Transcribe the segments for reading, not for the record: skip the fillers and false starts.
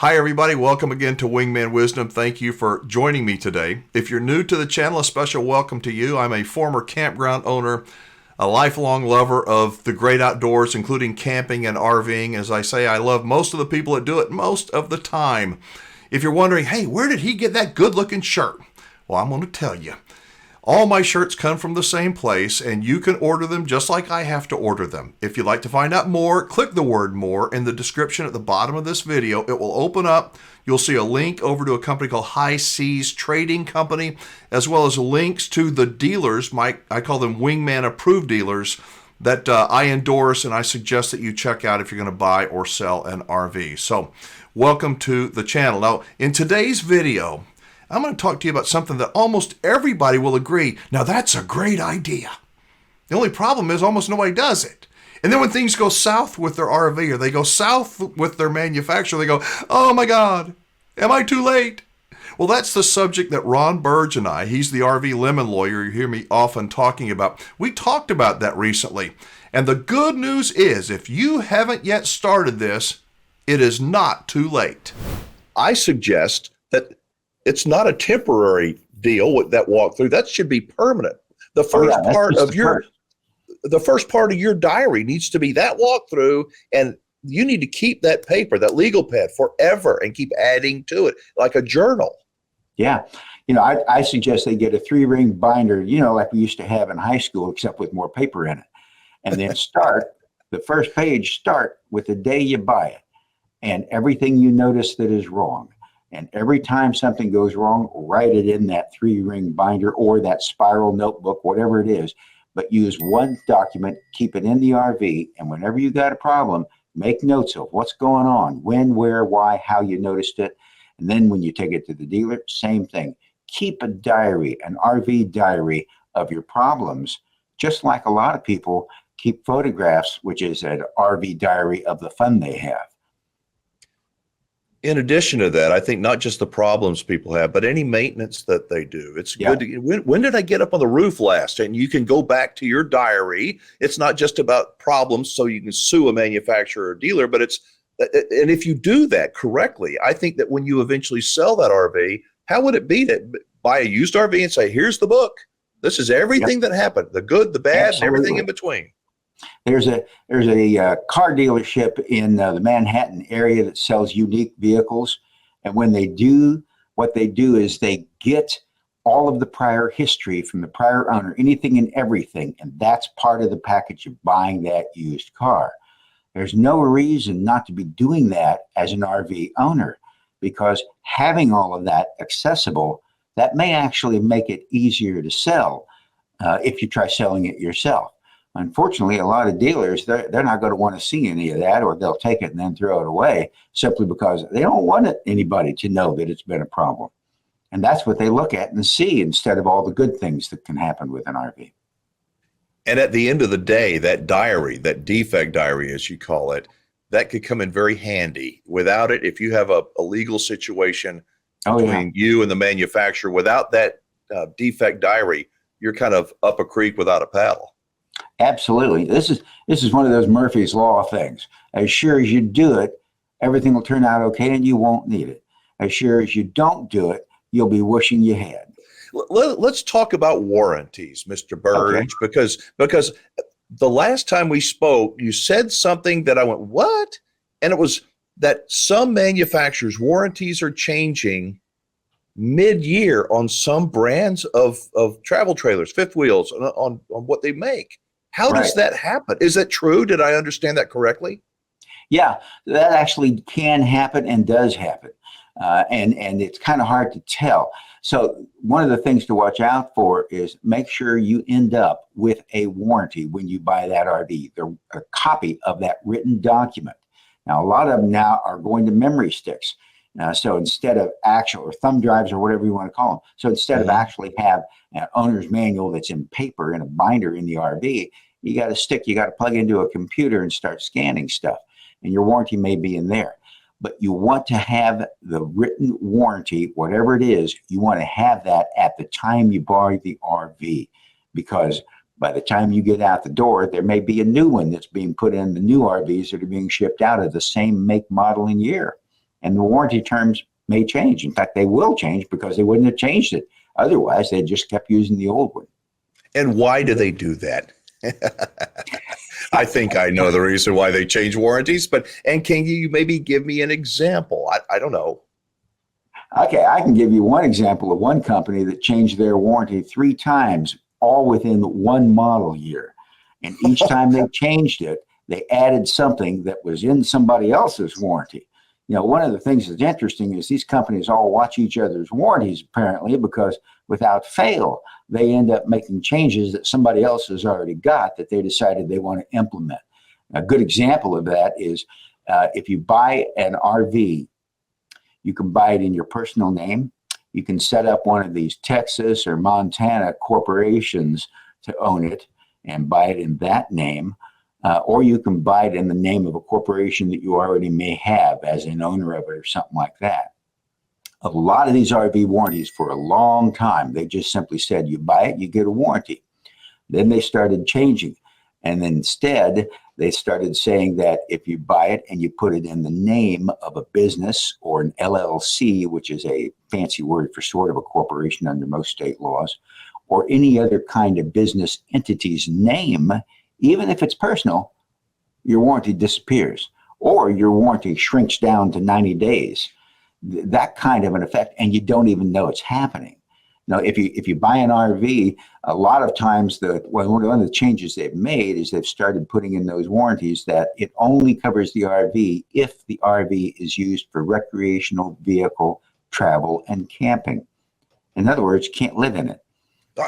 Hi, everybody. Welcome again to Wingman Wisdom. Thank you for joining me today. If you're new to the channel, a special welcome to you. I'm a former campground owner, a lifelong lover of the great outdoors, including camping and RVing. As I say, I love most of the people that do it most of the time. If you're wondering, hey, where did he get that good-looking shirt? Well, I'm going to tell you. All my shirts come from the same place, and you can order them just like I have to order them. If you'd like to find out more, click the word more in the description at the bottom of this video. It will open up. You'll see a link over to a company called High Seas Trading Company, as well as links to the dealers, I call them Wingman approved dealers, that I endorse and I suggest that you check out if you're going to buy or sell an RV. So welcome to the channel. Now, in today's video, I'm going to talk to you about something that almost everybody will agree. Now, that's a great idea. The only problem is almost nobody does it. And then when things go south with their RV or they go south with their manufacturer, they go, oh my God, am I too late? Well, that's the subject that Ron Burdge and I, he's the RV lemon lawyer you hear me often talking about. We talked about that recently. And the good news is, if you haven't yet started this, it is not too late. I suggest that it's not a temporary deal with that walkthrough. That should be permanent. The first part of your diary needs to be that walkthrough, and you need to keep that paper, that legal pad, forever and keep adding to it like a journal. Yeah. I suggest they get a 3-ring binder, like we used to have in high school, except with more paper in it. And then the first page, start with the day you buy it and everything you notice that is wrong. And every time something goes wrong, write it in that 3-ring binder or that spiral notebook, whatever it is. But use one document, keep it in the RV, and whenever you got a problem, make notes of what's going on, when, where, why, how you noticed it. And then when you take it to the dealer, same thing. Keep a diary, an RV diary of your problems, just like a lot of people keep photographs, which is an RV diary of the fun they have. In addition to that, I think not just the problems people have, but any maintenance that they do. It's good to, when did I get up on the roof last? And you can go back to your diary. It's not just about problems so you can sue a manufacturer or dealer, but and if you do that correctly, I think that when you eventually sell that RV, how would it be to buy a used RV and say, here's the book. This is everything that happened, the good, the bad, and everything in between. There's a car dealership in the Manhattan area that sells unique vehicles. And when they do, what they do is they get all of the prior history from the prior owner, anything and everything. And that's part of the package of buying that used car. There's no reason not to be doing that as an RV owner, because having all of that accessible, that may actually make it easier to sell if you try selling it yourself. Unfortunately, a lot of dealers, they're not going to want to see any of that, or they'll take it and then throw it away simply because they don't want anybody to know that it's been a problem. And that's what they look at and see instead of all the good things that can happen with an RV. And at the end of the day, that diary, that defect diary, as you call it, that could come in very handy. Without it, if you have a legal situation between you and the manufacturer, without that defect diary, you're kind of up a creek without a paddle. Absolutely. This is one of those Murphy's Law things. As sure as you do it, everything will turn out okay and you won't need it. As sure as you don't do it, you'll be wishing you had. Let's talk about warranties, Mr. Burdge, because the last time we spoke, you said something that I went, what? And it was that some manufacturers' warranties are changing mid-year on some brands of travel trailers, fifth wheels, on what they make. How does that happen? Is that true? Did I understand that correctly? Yeah, that actually can happen and does happen. And it's kind of hard to tell. So one of the things to watch out for is make sure you end up with a warranty when you buy that RV, a copy of that written document. Now, a lot of them now are going to memory sticks. So instead of actual or thumb drives or whatever you want to call them. So instead of actually have an owner's manual that's in paper in a binder in the RV, you got to plug into a computer and start scanning stuff. And your warranty may be in there. But you want to have the written warranty, whatever it is, you want to have that at the time you buy the RV. Because by the time you get out the door, there may be a new one that's being put in the new RVs that are being shipped out of the same make, model, and year. and the warranty terms may change. In fact, they will change because they wouldn't have changed it. Otherwise, they just kept using the old one. And why do they do that? I think I know the reason why they change warranties, and can you maybe give me an example? I don't know. Okay, I can give you one example of one company that changed their warranty 3 times, all within one model year. And each time they changed it, they added something that was in somebody else's warranty. One of the things that's interesting is these companies all watch each other's warranties, apparently, because without fail, they end up making changes that somebody else has already got that they decided they want to implement. A good example of that is if you buy an RV, you can buy it in your personal name. You can set up one of these Texas or Montana corporations to own it and buy it in that name. Or you can buy it in the name of a corporation that you already may have as an owner of it or something like that. A lot of these RV warranties for a long time, they just simply said, you buy it, you get a warranty. Then they started changing. And then instead, they started saying that if you buy it and you put it in the name of a business or an LLC, which is a fancy word for sort of a corporation under most state laws, or any other kind of business entity's name, even if it's personal, your warranty disappears or your warranty shrinks down to 90 days. That kind of an effect, and you don't even know it's happening. Now, if you buy an RV, a lot of times one of the changes they've made is they've started putting in those warranties that it only covers the RV if the RV is used for recreational vehicle travel and camping. In other words, you can't live in it.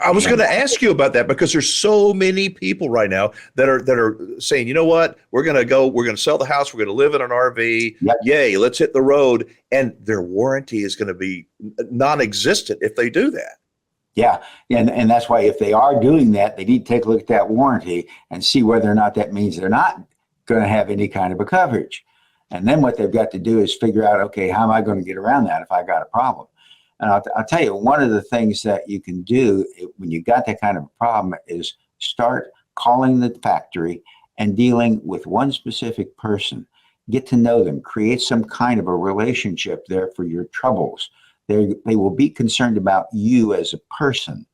I was going to ask you about that because there's so many people right now that are saying, you know what, we're going to sell the house, we're going to live in an RV. Yep. Yay, let's hit the road. And their warranty is going to be non-existent if they do that. Yeah. And that's why if they are doing that, they need to take a look at that warranty and see whether or not that means they're not going to have any kind of a coverage. And then what they've got to do is figure out, okay, how am I going to get around that if I got a problem? And I'll tell you, one of the things that you can do when you got that kind of a problem is start calling the factory and dealing with one specific person. Get to know them, create some kind of a relationship there for your troubles. They will be concerned about you as a person.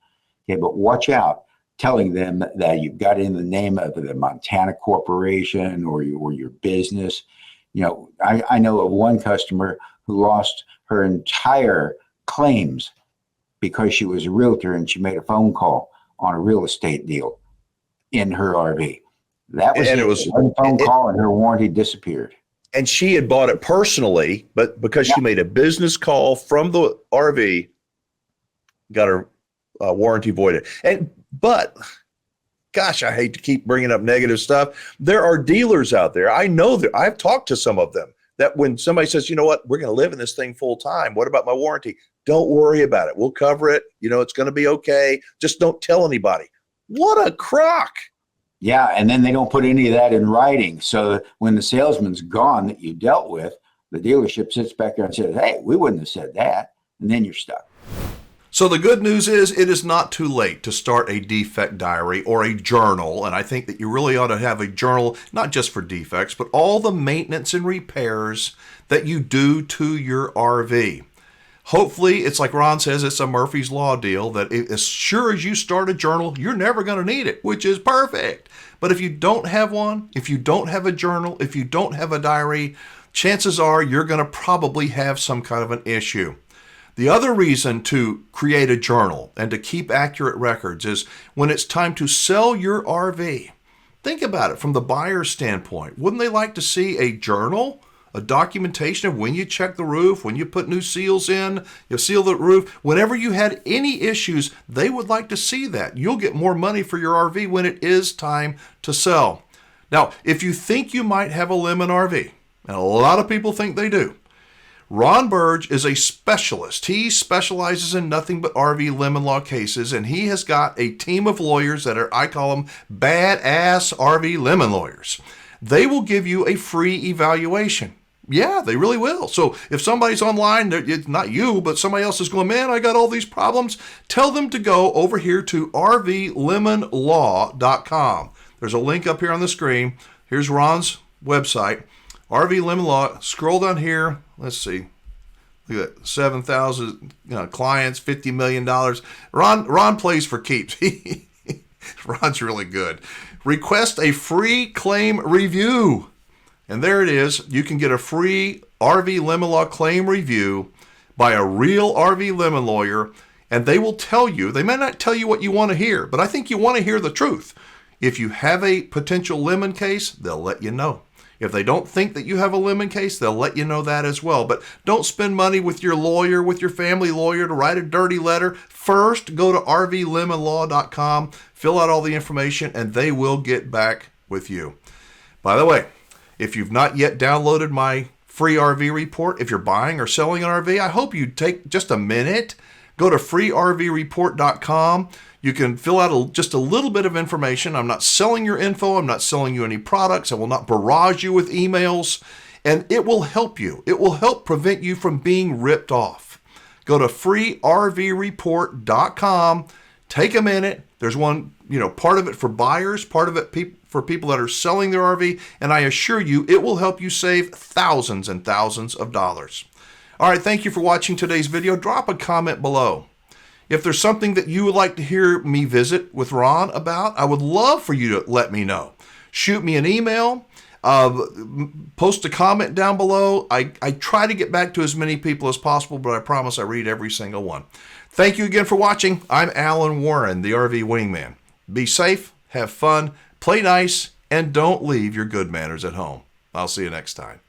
Okay, but watch out telling them that you've got in the name of the Montana Corporation or your business. I know of one customer who lost her entire claims because she was a realtor and she made a phone call on a real estate deal in her RV. That was it. It was one phone call and her warranty disappeared. And she had bought it personally, but because she made a business call from the RV, got her warranty voided. But gosh, I hate to keep bringing up negative stuff. There are dealers out there. I know that I've talked to some of them that when somebody says, you know what, we're going to live in this thing full time. What about my warranty? Don't worry about it. We'll cover it. It's going to be okay. Just don't tell anybody. What a crock. Yeah. And then they don't put any of that in writing. So when the salesman's gone that you dealt with, the dealership sits back there and says, hey, we wouldn't have said that. And then you're stuck. So the good news is it is not too late to start a defect diary or a journal. And I think that you really ought to have a journal, not just for defects, but all the maintenance and repairs that you do to your RV. Hopefully, it's like Ron says, it's a Murphy's Law deal that as sure as you start a journal, you're never going to need it, which is perfect. But if you don't have one, if you don't have a journal, if you don't have a diary, chances are you're going to probably have some kind of an issue. The other reason to create a journal and to keep accurate records is when it's time to sell your RV. Think about it from the buyer's standpoint. Wouldn't they like to see a journal? A documentation of when you check the roof, when you put new seals in, you seal the roof. Whenever you had any issues, they would like to see that. You'll get more money for your RV when it is time to sell. Now, if you think you might have a lemon RV, and a lot of people think they do, Ron Burdge is a specialist. He specializes in nothing but RV lemon law cases, and he has got a team of lawyers that are, I call them, badass RV lemon lawyers. They will give you a free evaluation. Yeah, they really will. So if somebody's online, it's not you, but somebody else is going, man, I got all these problems, tell them to go over here to rvlemonlaw.com. There's a link up here on the screen. Here's Ron's website, RV Lemon Law. Scroll down here. Let's see. Look at that. 7,000 clients, $50 million. Ron plays for keeps. Ron's really good. Request a free claim review. And there it is. You can get a free RV Lemon Law claim review by a real RV lemon lawyer, and they will tell you, they may not tell you what you want to hear, but I think you want to hear the truth. If you have a potential lemon case, they'll let you know. If they don't think that you have a lemon case, they'll let you know that as well. But don't spend money with your lawyer, with your family lawyer to write a dirty letter. First, go to rvlemonlaw.com, fill out all the information, and they will get back with you. By the way, if you've not yet downloaded my free RV report, if you're buying or selling an RV, I hope you take just a minute. Go to freervreport.com. You can fill out just a little bit of information. I'm not selling your info. I'm not selling you any products. I will not barrage you with emails. And it will help you. It will help prevent you from being ripped off. Go to freervreport.com. Take a minute. There's one, part of it for buyers, part of it for people that are selling their RV. And I assure you, it will help you save thousands and thousands of dollars. All right, thank you for watching today's video. Drop a comment below. If there's something that you would like to hear me visit with Ron about, I would love for you to let me know. Shoot me an email, post a comment down below. I try to get back to as many people as possible, but I promise I read every single one. Thank you again for watching. I'm Alan Warren, the RV Wingman. Be safe, have fun, play nice, and don't leave your good manners at home. I'll see you next time.